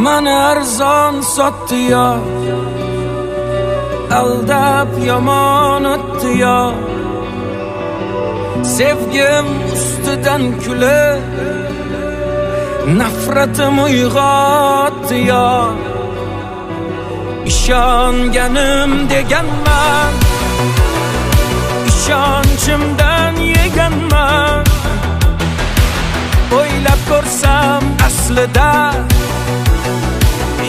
Mani arzon sotdi yo, aldab yomon o'tdi yo. Sevgim ustidan kulib, nafratim uyg'otdi yo. İshonganim deganman, ishonchimdan yeganman. O'ylab ko'rsam aslida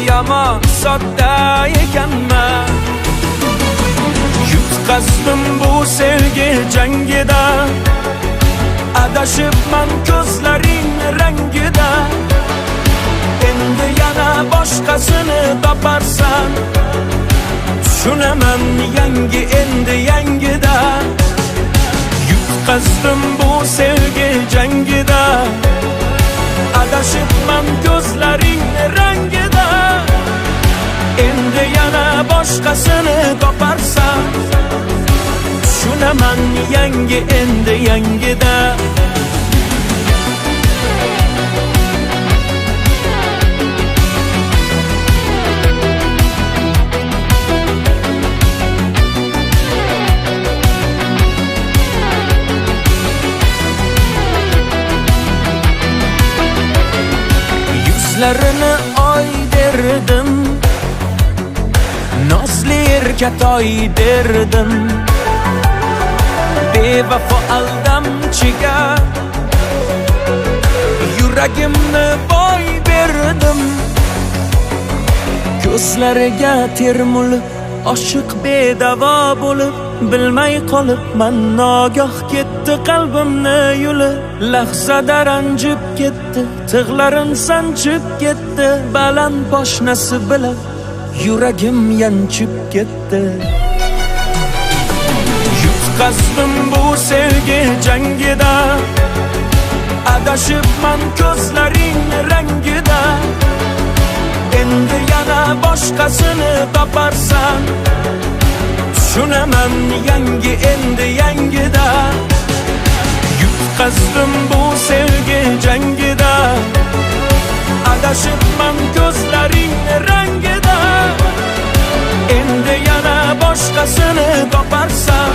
yomon sodda ekanman. Yutqazdim bu sevgi jangida, adashibman ko'zlaring rangida. Endi yana boshqasini toparsan, tushunaman yangi endi yangida. Yutqazdim bu sevgi jangida, adashibman ko'zlaring rangida. Endi yana boshqasini toparsan, tushunaman yangi endi yangida. Yuzlarini oy derdim, nozli erkatoy derdim. Bevafo aldamchiga yuragimni boy berdim. Ko'zlariga termulib, oshiq bedavo bo'lib, bilmay qolibman nogoh ketdi qalbimni yulib. Lahzada ranjib ketdi, tig'larim sanchib ketdi. Baland poshnasi bilan yuragim yanchib ketdi. Yutqazdim bu sevgi jangida, adashibman ko'zlaring rangida. Endi yana boshqasini toparsan, tushunaman yangi endi yangida. Yutqazdim bu sevgi jangida, adashibman ko'zlaring rangida. Endi yana boshqasini toparsan,